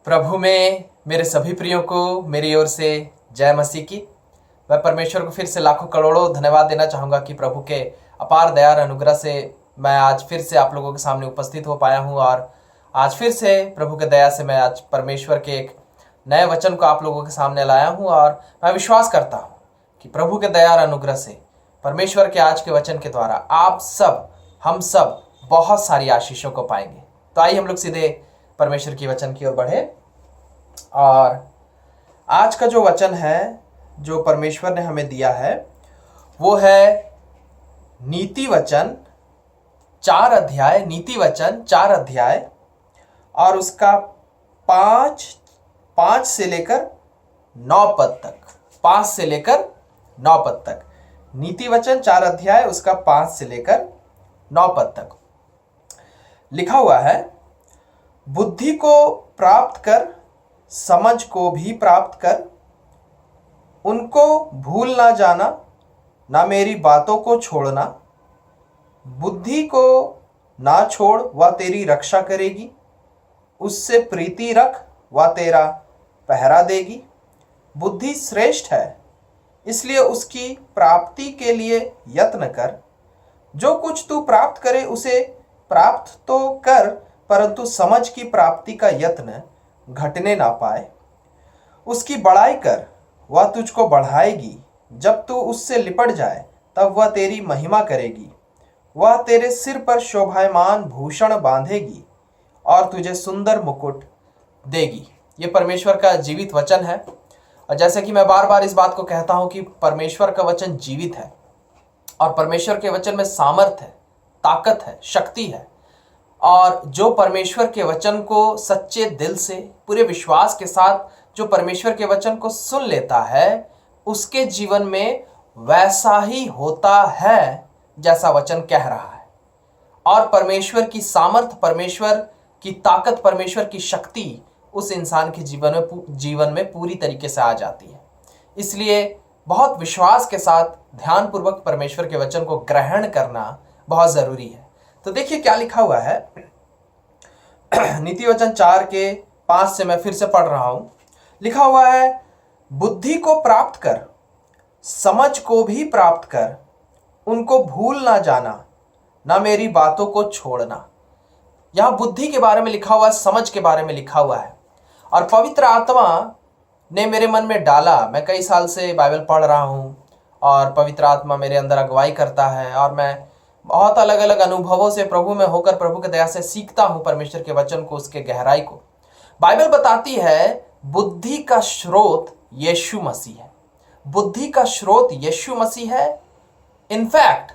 प्रभु में मेरे सभी प्रियों को मेरी ओर से जय मसीह की। मैं परमेश्वर को फिर से लाखों करोड़ों धन्यवाद देना चाहूँगा कि प्रभु के अपार दया और अनुग्रह से मैं आज फिर से आप लोगों के सामने उपस्थित हो पाया हूँ। और आज फिर से प्रभु के दया से मैं आज परमेश्वर के एक नए वचन को आप लोगों के सामने लाया हूँ। और मैं विश्वास करता हूँ कि प्रभु के दया और अनुग्रह से परमेश्वर के आज के वचन के द्वारा आप सब हम सब बहुत सारी आशीषों को पाएंगे। तो आइए हम लोग सीधे परमेश्वर की वचन की ओर बढ़े। और आज का जो वचन है जो परमेश्वर ने हमें दिया है वो है नीति वचन 4 अध्याय और उसका 5 से लेकर 9 पद तक। 5 से लेकर 9 पद तक नीति वचन 4 अध्याय उसका 5 से लेकर 9 पद तक लिखा हुआ है। बुद्धि को प्राप्त कर, समझ को भी प्राप्त कर, उनको भूल ना जाना, ना मेरी बातों को छोड़ना। बुद्धि को ना छोड़, वह तेरी रक्षा करेगी। उससे प्रीति रख, वह तेरा पहरा देगी। बुद्धि श्रेष्ठ है, इसलिए उसकी प्राप्ति के लिए यत्न कर। जो कुछ तू प्राप्त करे उसे प्राप्त तो कर, परंतु समझ की प्राप्ति का यत्न घटने ना पाए। उसकी बड़ाई कर, वह तुझको बढ़ाएगी। जब तू उससे लिपट जाए तब वह तेरी महिमा करेगी। वह तेरे सिर पर शोभायमान भूषण बांधेगी और तुझे सुंदर मुकुट देगी। ये परमेश्वर का जीवित वचन है। और जैसे कि मैं बार बार इस बात को कहता हूं कि परमेश्वर का वचन जीवित है और परमेश्वर के वचन में सामर्थ है, ताकत है, शक्ति है। और जो परमेश्वर के वचन को सच्चे दिल से पूरे विश्वास के साथ जो परमेश्वर के वचन को सुन लेता है उसके जीवन में वैसा ही होता है जैसा वचन कह रहा है। और परमेश्वर की सामर्थ, परमेश्वर की ताकत, परमेश्वर की शक्ति उस इंसान के जीवन में पूरी तरीके से आ जाती है। इसलिए बहुत विश्वास के साथ ध्यानपूर्वक परमेश्वर के वचन को ग्रहण करना बहुत जरूरी है। तो देखिए क्या लिखा हुआ है। नीति वचन 4 के 5 से मैं फिर से पढ़ रहा हूं। लिखा हुआ है, बुद्धि को प्राप्त कर, समझ को भी प्राप्त कर, उनको भूल ना जाना, ना मेरी बातों को छोड़ना। यहां बुद्धि के बारे में लिखा हुआ है, समझ के बारे में लिखा हुआ है। और पवित्र आत्मा ने मेरे मन में डाला। मैं कई साल से बाइबल पढ़ रहा हूं और पवित्र आत्मा मेरे अंदर अगुवाई करता है और मैं बहुत अलग अलग अनुभवों से प्रभु में होकर प्रभु के दया से सीखता हूं परमेश्वर के वचन को, उसके गहराई को। बाइबल बताती है बुद्धि का स्रोत यीशु मसीह है। बुद्धि का स्रोत यीशु मसीह है। इनफैक्ट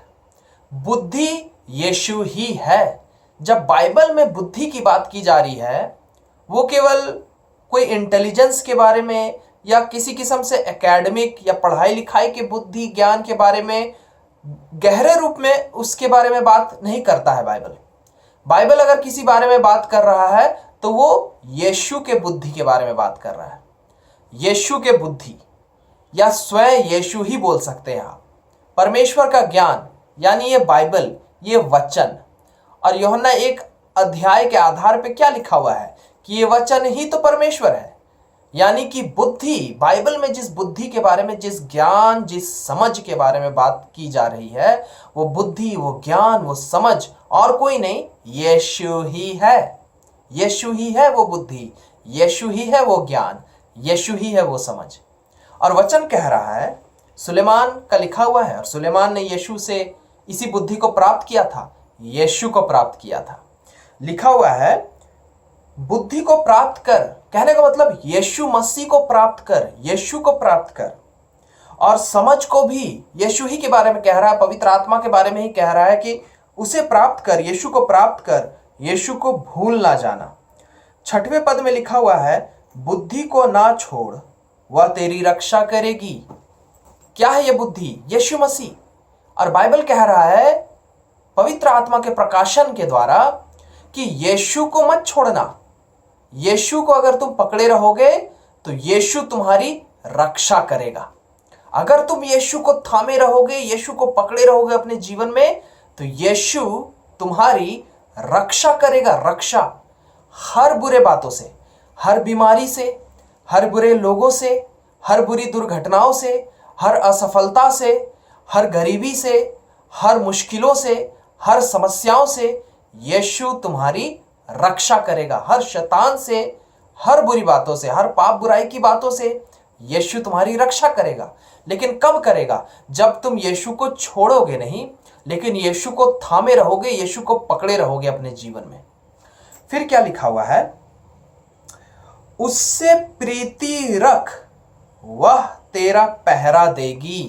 बुद्धि यीशु ही है। जब बाइबल में बुद्धि की बात की जा रही है वो केवल कोई इंटेलिजेंस के बारे में या किसी किस्म से एकेडमिक या पढ़ाई लिखाई के बुद्धि ज्ञान के बारे में गहरे रूप में उसके बारे में बात नहीं करता है। बाइबल अगर किसी बारे में बात कर रहा है तो वो यीशु के बुद्धि के बारे में बात कर रहा है। यीशु के बुद्धि या स्वयं यीशु ही बोल सकते हैं आप। परमेश्वर का ज्ञान यानी ये बाइबल, ये वचन। और यूहन्ना 1 अध्याय के आधार पे क्या लिखा हुआ है कि ये वचन ही तो परमेश्वर है। यानी कि बुद्धि, बाइबल में जिस बुद्धि के बारे में, जिस ज्ञान, जिस समझ के बारे में बात की जा रही है वो बुद्धि, वो ज्ञान, वो समझ और कोई नहीं, यीशु ही है। यीशु ही है वो बुद्धि, यीशु ही है वो ज्ञान, यीशु ही है वो समझ। और वचन कह रहा है, सुलेमान का लिखा हुआ है और सुलेमान ने यीशु से इसी बुद्धि को प्राप्त किया था, यीशु को प्राप्त किया था। लिखा हुआ है बुद्धि को प्राप्त कर, कहने का मतलब यीशु मसीह को प्राप्त कर, यीशु को प्राप्त कर। और समझ को भी यीशु ही के बारे में कह रहा है, पवित्र आत्मा के बारे में ही कह रहा है कि उसे प्राप्त कर, यीशु को प्राप्त कर, यीशु को भूल ना जाना। 6वें पद में लिखा हुआ है, बुद्धि को ना छोड़, वह तेरी रक्षा करेगी। क्या है यह बुद्धि? यीशु मसीह। और बाइबल कह रहा है पवित्र आत्मा के प्रकाशन के द्वारा कि यीशु को मत छोड़ना। यीशु को अगर तुम पकड़े रहोगे तो यीशु तुम्हारी रक्षा करेगा। अगर तुम यीशु को थामे रहोगे, यीशु को पकड़े रहोगे अपने जीवन में, तो यीशु तुम्हारी रक्षा करेगा। रक्षा हर बुरे बातों से, हर बीमारी से, हर बुरे लोगों से, हर बुरी दुर्घटनाओं से, हर असफलता से, हर गरीबी से, हर मुश्किलों से, हर समस्याओं से यीशु तुम्हारी रक्षा करेगा। हर शैतान से, हर बुरी बातों से, हर पाप बुराई की बातों से यीशु तुम्हारी रक्षा करेगा। लेकिन कब करेगा? जब तुम यीशु को छोड़ोगे नहीं, लेकिन यीशु को थामे रहोगे, यीशु को पकड़े रहोगे अपने जीवन में। फिर क्या लिखा हुआ है? उससे प्रीति रख, वह तेरा पहरा देगी।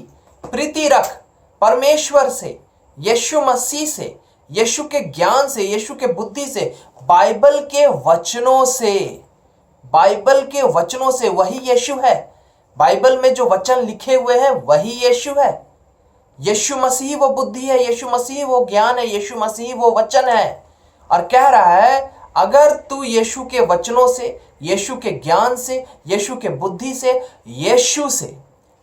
प्रीति रख परमेश्वर से, यीशु मसीह से, यीशु के ज्ञान से, यीशु के बुद्धि से, बाइबल के वचनों से। बाइबल के वचनों से, वही यीशु है। बाइबल में जो वचन लिखे हुए हैं वही यीशु है। यीशु मसीह वो बुद्धि है, यीशु मसीह वो ज्ञान है, यीशु मसीह वो वचन है। और कह रहा है अगर तू यीशु के वचनों से, यीशु के ज्ञान से, यीशु के बुद्धि से,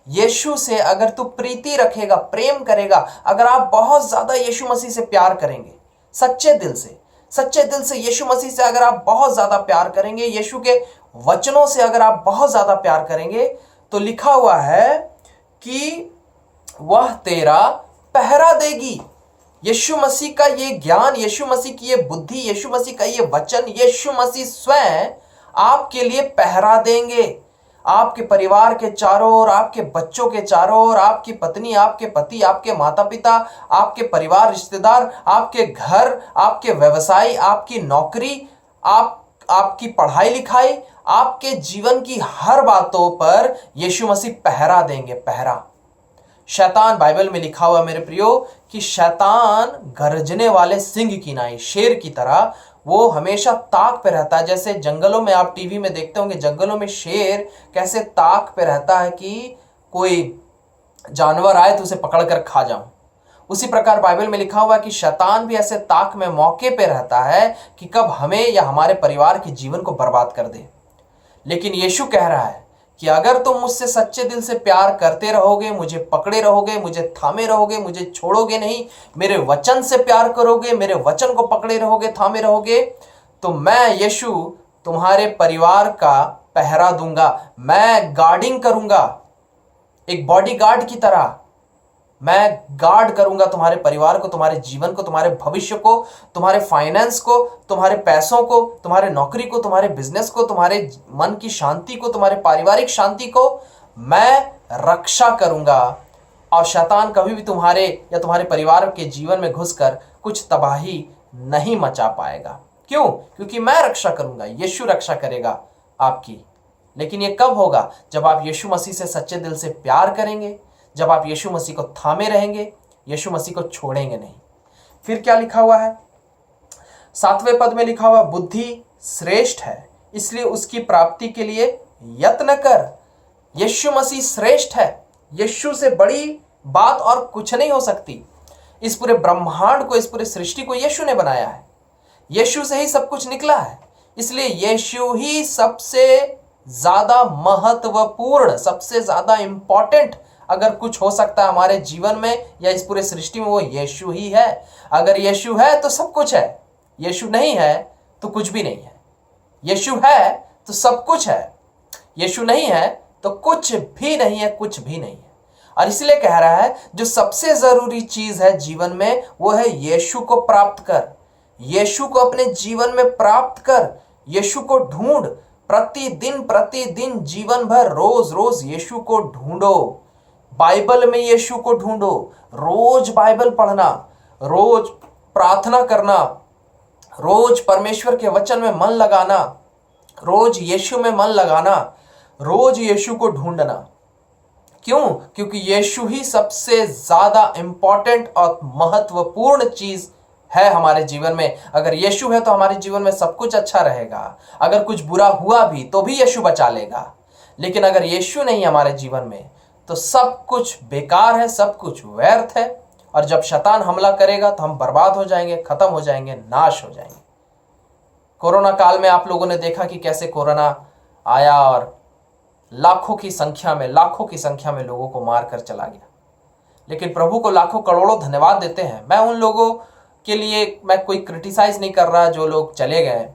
यीशु से अगर तू प्रीति रखेगा, प्रेम करेगा, अगर आप बहुत ज्यादा यीशु मसीह से प्यार करेंगे, सच्चे दिल से यीशु मसीह से अगर आप बहुत ज्यादा प्यार करेंगे, यीशु के वचनों से अगर आप बहुत ज्यादा प्यार करेंगे, तो लिखा हुआ है कि वह तेरा पहरा देगी। यीशु मसीह का ये ज्ञान, यीशु मसीह की ये बुद्धि, यीशु मसीह का ये वचन, यीशु मसीह स्वयं आपके लिए पहरा देंगे। आपके परिवार के चारों ओर, आपके बच्चों के चारों ओर, आपकी पत्नी, आपके पति, आपके माता पिता, आपके परिवार रिश्तेदार, आपके घर, आपके व्यवसाय, आपकी नौकरी, आपकी पढ़ाई लिखाई, आपके जीवन की हर बातों पर यीशु मसीह पहरा देंगे। पहरा। शैतान, बाइबल में लिखा हुआ मेरे प्रियो कि शैतान गरजने वाले सिंह की नाई, शेर की तरह वो हमेशा ताक पे रहता है। जैसे जंगलों में आप टीवी में देखते होंगे, जंगलों में शेर कैसे ताक पे रहता है कि कोई जानवर आए तो उसे पकड़ कर खा जाऊं। उसी प्रकार बाइबल में लिखा हुआ है कि शैतान भी ऐसे ताक में, मौके पे रहता है कि कब हमें या हमारे परिवार के जीवन को बर्बाद कर दे। लेकिन यीशु कह रहा है कि अगर तुम मुझसे सच्चे दिल से प्यार करते रहोगे, मुझे पकड़े रहोगे, मुझे थामे रहोगे, मुझे छोड़ोगे नहीं, मेरे वचन से प्यार करोगे, मेरे वचन को पकड़े रहोगे, थामे रहोगे, तो मैं यीशु तुम्हारे परिवार का पहरा दूंगा। मैं गार्डिंग करूंगा, एक बॉडीगार्ड की तरह मैं गार्ड करूंगा तुम्हारे परिवार को, तुम्हारे जीवन को, तुम्हारे भविष्य को, तुम्हारे फाइनेंस को, तुम्हारे पैसों को, तुम्हारे नौकरी को, तुम्हारे बिजनेस को, तुम्हारे मन की शांति को, तुम्हारे पारिवारिक शांति को मैं रक्षा करूंगा। और शैतान कभी भी तुम्हारे या तुम्हारे परिवार के जीवन में घुसकर कुछ तबाही नहीं मचा पाएगा। क्यों? क्योंकि मैं रक्षा करूंगा, यीशु रक्षा करेगा आपकी। लेकिन ये कब होगा? जब आप यीशु मसीह से सच्चे दिल से प्यार करेंगे, जब आप यीशु मसीह को थामे रहेंगे, यीशु मसीह को छोड़ेंगे नहीं। फिर क्या लिखा हुआ है? 7वें पद में लिखा हुआ, बुद्धि श्रेष्ठ है इसलिए उसकी प्राप्ति के लिए यत्न कर। यीशु मसीह श्रेष्ठ है, यीशु से बड़ी बात और कुछ नहीं हो सकती। इस पूरे ब्रह्मांड को, इस पूरे सृष्टि को यीशु ने बनाया है, यीशु से ही सब कुछ निकला है। इसलिए यीशु ही सबसे ज्यादा महत्वपूर्ण, सबसे ज्यादा इंपॉर्टेंट अगर कुछ हो सकता है हमारे जीवन में या इस पूरे सृष्टि में, वो यीशु ही है। अगर यीशु है तो सब कुछ है, यीशु नहीं है तो कुछ भी नहीं है। यीशु है तो सब कुछ है, यीशु नहीं है तो कुछ भी नहीं है, कुछ भी नहीं है। और इसलिए कह रहा है जो सबसे जरूरी चीज है जीवन में वो है यीशु को प्राप्त कर, यीशु को अपने जीवन में प्राप्त कर, यीशु को ढूंढ, प्रतिदिन जीवन भर, रोज रोज यीशु को ढूंढो। बाइबल में यीशु को ढूंढो, रोज बाइबल पढ़ना, रोज प्रार्थना करना, रोज परमेश्वर के वचन में मन लगाना, रोज यीशु में मन लगाना, रोज यीशु को ढूंढना। क्यों? क्योंकि यीशु ही सबसे ज्यादा इंपॉर्टेंट और महत्वपूर्ण चीज है हमारे जीवन में। अगर यीशु है तो हमारे जीवन में सब कुछ अच्छा रहेगा। अगर कुछ बुरा हुआ भी तो भी यीशु बचा लेगा। लेकिन अगर यीशु नहीं हमारे जीवन में तो सब कुछ बेकार है, सब कुछ व्यर्थ है। और जब शैतान हमला करेगा तो हम बर्बाद हो जाएंगे, खत्म हो जाएंगे, नाश हो जाएंगे। कोरोना काल में आप लोगों ने देखा कि कैसे कोरोना आया और लाखों की संख्या में लोगों को मार कर चला गया। लेकिन प्रभु को लाखों करोड़ों धन्यवाद देते हैं। मैं उन लोगों के लिए मैं कोई क्रिटिसाइज नहीं कर रहा जो लोग चले गए।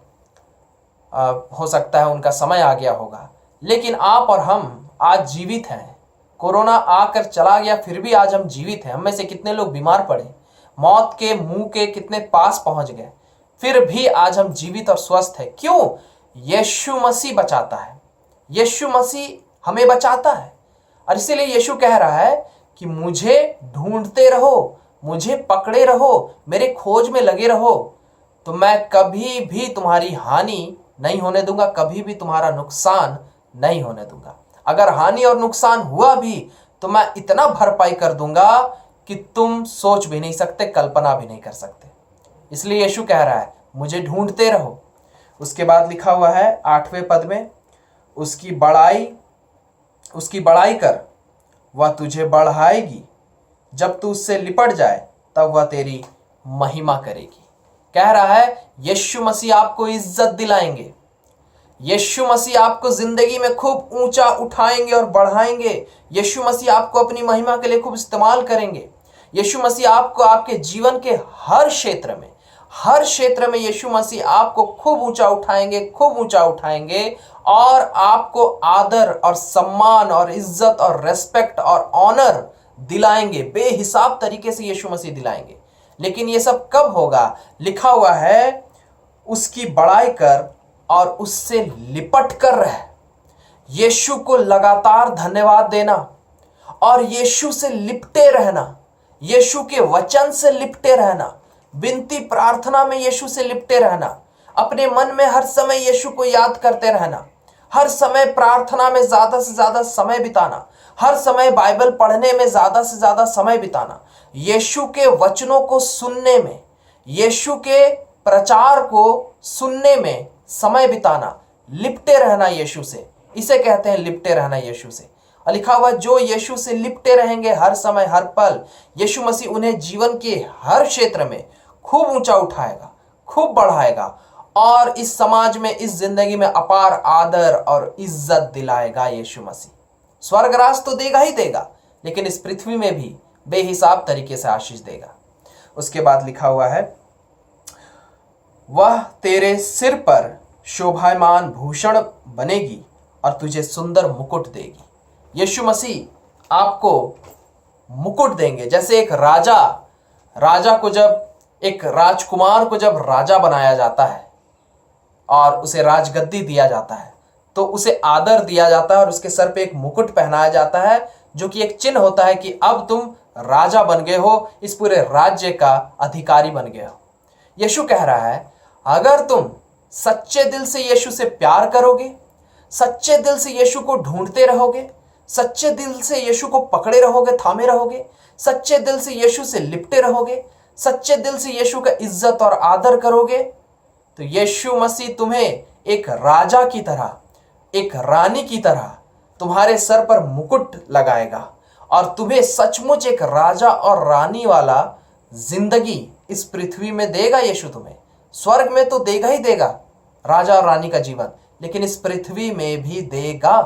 हो सकता है उनका समय आ गया होगा, लेकिन आप और हम आज जीवित हैं। कोरोना आकर चला गया, फिर भी आज हम जीवित हैं। हम में से कितने लोग बीमार पड़े, मौत के मुंह के कितने पास पहुंच गए, फिर भी आज हम जीवित और स्वस्थ हैं। क्यों? यीशु मसीह बचाता है, यीशु मसीह हमें बचाता है। और इसीलिए यीशु कह रहा है कि मुझे ढूंढते रहो, मुझे पकड़े रहो, मेरे खोज में लगे रहो, तो मैं कभी भी तुम्हारी हानि नहीं होने दूंगा, कभी भी तुम्हारा नुकसान नहीं होने दूंगा। अगर हानि और नुकसान हुआ भी तो मैं इतना भरपाई कर दूंगा कि तुम सोच भी नहीं सकते, कल्पना भी नहीं कर सकते। इसलिए यीशु कह रहा है मुझे ढूंढते रहो। उसके बाद लिखा हुआ है 8वें पद में, उसकी बड़ाई कर, वह तुझे बढ़ाएगी, जब तू उससे लिपट जाए तब वह तेरी महिमा करेगी। कह रहा है यीशु मसीह आपको इज्जत दिलाएंगे, यीशु मसीह आपको जिंदगी में खूब ऊंचा उठाएंगे और बढ़ाएंगे। यीशु मसीह आपको अपनी महिमा के लिए खूब इस्तेमाल करेंगे। यीशु मसीह आपको आपके जीवन के हर क्षेत्र में यीशु मसीह आपको खूब ऊंचा उठाएंगे, खूब ऊंचा उठाएंगे, और आपको आदर और सम्मान और इज्जत और रेस्पेक्ट और ऑनर दिलाएंगे, बेहिसाब तरीके से यीशु मसीह दिलाएंगे। लेकिन ये सब कब होगा? लिखा हुआ है उसकी बड़ाई कर और उससे लिपट कर रह। यीशु को लगातार धन्यवाद देना और यीशु से लिपटे रहना, यीशु के वचन से लिपटे रहना, विनती प्रार्थना में यीशु से लिपटे रहना, अपने मन में हर समय यीशु को याद करते रहना, हर समय प्रार्थना में ज्यादा से ज्यादा समय बिताना, हर समय बाइबल पढ़ने में ज्यादा से ज्यादा समय बिताना, यीशु के वचनों को सुनने में, यीशु के प्रचार को सुनने में समय बिताना, लिपटे रहना यीशु से, इसे कहते हैं लिपटे रहना यीशु से। और लिखा हुआ जो यीशु से लिपटे रहेंगे हर समय हर पल, यीशु मसीह उन्हें जीवन के हर क्षेत्र में खूब ऊंचा उठाएगा, खूब बढ़ाएगा, और इस समाज में, इस जिंदगी में अपार आदर और इज्जत दिलाएगा। यीशु मसीह स्वर्गराज तो देगा ही देगा, लेकिन इस पृथ्वी में भी बेहिसाब तरीके से आशीष देगा। उसके बाद लिखा हुआ है वह तेरे सिर पर शोभायमान भूषण बनेगी और तुझे सुंदर मुकुट देगी। यीशु मसीह आपको मुकुट देंगे। जैसे एक राजा को जब, एक राजकुमार को जब राजा बनाया जाता है और उसे राजगद्दी दिया जाता है, तो उसे आदर दिया जाता है और उसके सर पे एक मुकुट पहनाया जाता है, जो कि एक चिन्ह होता है कि अब तुम राजा बन गए हो, इस पूरे राज्य का अधिकारी बन गए हो। यीशु कह रहा है अगर तुम सच्चे दिल से यीशु से प्यार करोगे, सच्चे दिल से यीशु को ढूंढते रहोगे, सच्चे दिल से यीशु को पकड़े रहोगे, थामे रहोगे, सच्चे दिल से यीशु से लिपटे रहोगे, सच्चे दिल से यीशु का इज्जत और आदर करोगे, तो यीशु मसीह तुम्हें एक राजा की तरह, एक रानी की तरह तुम्हारे सर पर मुकुट लगाएगा और तुम्हें सचमुच एक राजा और रानी वाला जिंदगी इस पृथ्वी में देगा। यीशु तुम्हें स्वर्ग में तो देगा ही देगा राजा और रानी का जीवन, लेकिन इस पृथ्वी में भी देगा।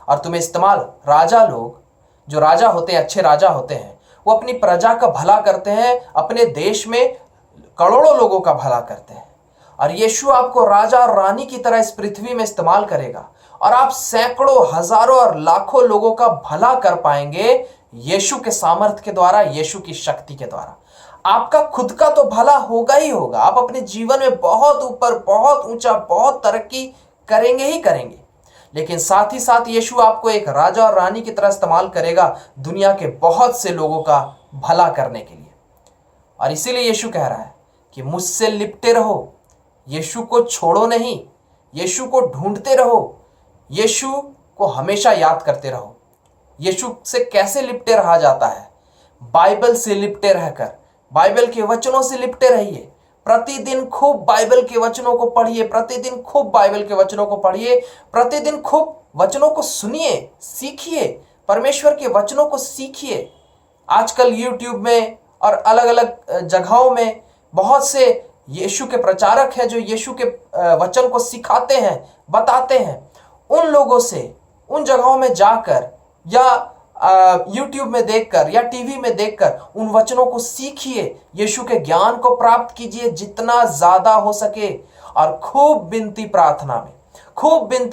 और तुम्हें इस्तेमाल, राजा लोग, जो राजा होते हैं, अच्छे राजा होते हैं, वो अपनी प्रजा का भला करते हैं, अपने देश में करोड़ों लोगों का भला करते हैं। और यीशु आपको राजा और रानी की तरह इस पृथ्वी में इस्तेमाल करेगा और आप सैकड़ों, हजारों और लाखों लोगों का भला कर पाएंगे यीशु के सामर्थ्य के द्वारा, यीशु की शक्ति के द्वारा। आपका खुद का तो भला होगा ही होगा, आप अपने जीवन में बहुत ऊपर, बहुत ऊंचा, बहुत तरक्की करेंगे ही करेंगे, लेकिन साथ ही साथ यीशु आपको एक राजा और रानी की तरह इस्तेमाल करेगा दुनिया के बहुत से लोगों का भला करने के लिए। और इसीलिए यीशु कह रहा है कि मुझसे लिपटे रहो, यीशु को छोड़ो नहीं, यीशु को ढूंढते रहो, यीशु को हमेशा याद करते रहो। यीशु से कैसे लिपटे रहा जाता है? बाइबल से लिपटे रहकर, बाइबल के वचनों से लिपटे रहिए। प्रतिदिन खूब बाइबल के वचनों को पढ़िए, प्रतिदिन खूब बाइबल के वचनों को पढ़िए, प्रतिदिन खूब वचनों को सुनिए, सीखिए, परमेश्वर के वचनों को सीखिए। आजकल यूट्यूब में और अलग अलग जगहों में बहुत से यीशु के प्रचारक हैं जो यीशु के वचन को सिखाते हैं, बताते हैं। उन लोगों से, उन जगहों में जाकर या यूट्यूब में देखकर या टीवी में देखकर उन वचनों को सीखिए, यीशु के ज्ञान को प्राप्त कीजिए जितना ज्यादा हो सके। और खूब विनती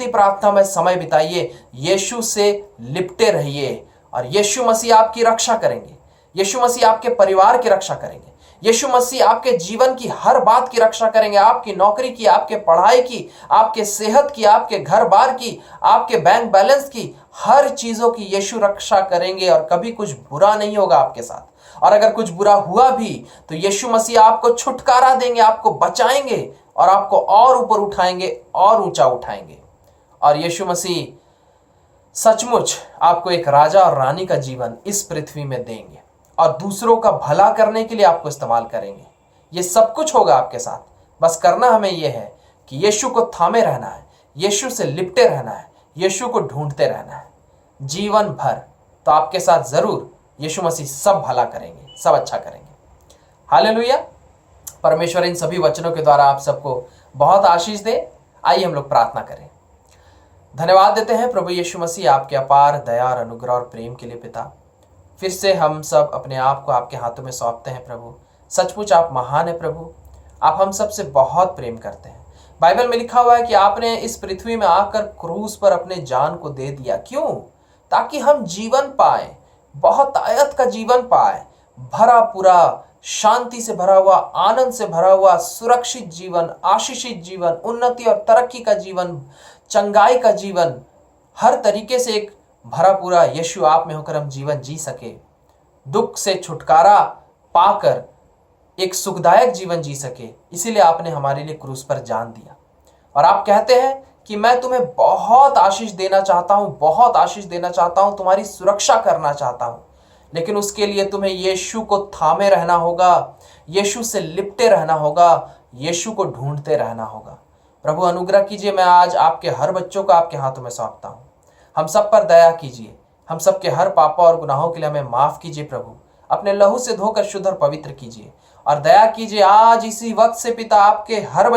प्रार्थना में समय बिताइए। यीशु से लिपटे रहिए और यीशु मसीह आपकी रक्षा करेंगे। यीशु मसीह आपके परिवार की रक्षा करेंगे। यीशु मसीह आपके जीवन की हर बात की रक्षा करेंगे। आपकी नौकरी की, आपके पढ़ाई की, आपके सेहत की, आपके घर बार की, आपके बैंक बैलेंस की, हर चीजों की यीशु रक्षा करेंगे और कभी कुछ बुरा नहीं होगा आपके साथ। और अगर कुछ बुरा हुआ भी तो यीशु मसीह आपको छुटकारा देंगे, आपको बचाएंगे और आपको और ऊपर उठाएंगे और ऊंचा उठाएंगे। और यीशु मसीह सचमुच आपको एक राजा और रानी का जीवन इस पृथ्वी में देंगे और दूसरों का भला करने के लिए आपको इस्तेमाल करेंगे। ये सब कुछ होगा आपके साथ। बस करना हमें यह है कि यीशु को थामे रहना है, यीशु से लिपटे रहना है, यीशु को ढूंढते रहना है जीवन भर। तो आपके साथ जरूर यीशु मसीह सब भला करेंगे, सब अच्छा करेंगे। हालेलुया। परमेश्वर इन सभी वचनों के द्वारा आप सबको बहुत आशीष दे। आइए हम लोग प्रार्थना करें। धन्यवाद देते हैं प्रभु यीशु मसीह आपके अपार दया और अनुग्रह और प्रेम के लिए पिता। फिर से हम सब अपने आप को आपके हाथों में सौंपते हैं प्रभु। सचमुच आप महान है प्रभु, आप हम सब से बहुत प्रेम करते हैं। बाइबल में लिखा हुआ है कि आपने इस पृथ्वी में आकर क्रूस पर अपने जान को दे दिया। क्यों? ताकि हम जीवन पाए, बहुत आयत का जीवन पाए, भरा पूरा, शांति से भरा हुआ, आनंद से भरा हुआ, सुरक्षित जीवन, आशीषित जीवन, उन्नति और तरक्की का जीवन, चंगाई का जीवन, हर तरीके से एक भरा पूरा यीशु आप में होकर हम जीवन जी सके, दुख से छुटकारा पाकर एक सुखदायक जीवन जी सके। इसीलिए आपने हमारे लिए क्रूस पर जान दिया। और आप कहते हैं कि मैं तुम्हें बहुत आशीष देना चाहता हूं, बहुत आशीष देना चाहता हूं, तुम्हारी सुरक्षा करना चाहता हूं, लेकिन उसके लिए तुम्हें यीशु को थामे रहना होगा, यीशु से लिपटे रहना होगा, यीशु को ढूंढते रहना होगा। प्रभु अनुग्रह कीजिए। मैं आज आपके हर बच्चों को आपके हाथों में सौंपता हूं। हम सब पर दया कीजिए, हम सब के हर पापों और गुनाहों के लिए हमें माफ कीजिए प्रभु। अपने लहू से धोकर शुद्ध और पवित्र कीजिए और दया कीजिए। आज इसी वक्त से पिता आपके हर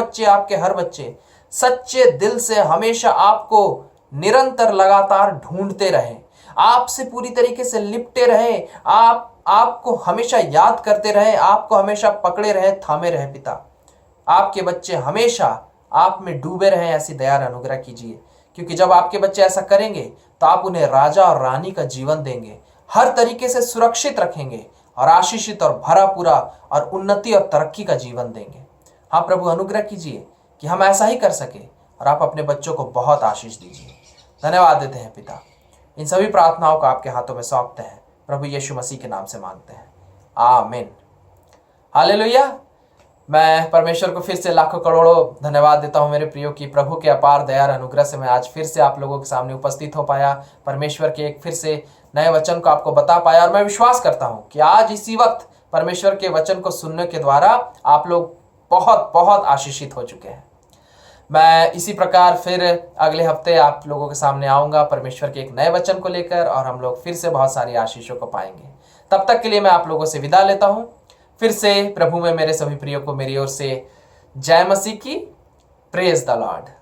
बच्चे सच्चे दिल से हमेशा आपको निरंतर लगातार ढूंढते रहें, आपसे पूरी तरीके से लिपटे रहें, आपको हमेशा याद करते रहें, आपको हमेशा पकड़े रहें, थामे रहें पिता। आपके बच्चे हमेशा आप में डूबे रहें, ऐसी दया और अनुग्रह कीजिए। क्योंकि जब आपके बच्चे ऐसा करेंगे तो आप उन्हें राजा और रानी का जीवन देंगे, हर तरीके से सुरक्षित रखेंगे और आशीषित और भरा पूरा और उन्नति और तरक्की का जीवन देंगे। हाँ प्रभु अनुग्रह कीजिए कि हम ऐसा ही कर सके और आप अपने बच्चों को बहुत आशीष दीजिए। धन्यवाद देते हैं पिता। इन सभी प्रार्थनाओं को आपके हाथों में सौंपते हैं, प्रभु यीशु मसीह के नाम से मांगते हैं, आमीन। हालेलुया। मैं परमेश्वर को फिर से लाखों करोड़ों धन्यवाद देता हूं मेरे प्रियो की प्रभु के अपार दया और अनुग्रह से मैं आज फिर से आप लोगों के सामने उपस्थित हो पाया, परमेश्वर के एक फिर से नए वचन को आपको बता पाया। और मैं विश्वास करता हूं कि आज इसी वक्त परमेश्वर के वचन को सुनने के द्वारा आप लोग बहुत बहुत आशीषित हो चुके हैं। मैं इसी प्रकार फिर अगले हफ्ते आप लोगों के सामने आऊंगा परमेश्वर के एक नए वचन को लेकर, और हम लोग फिर से बहुत सारी आशीषों को पाएंगे। तब तक के लिए मैं आप लोगों से विदा लेता हूं। फिर से प्रभु में मेरे सभी प्रियो को मेरी ओर से जय मसीह की। Praise the Lord.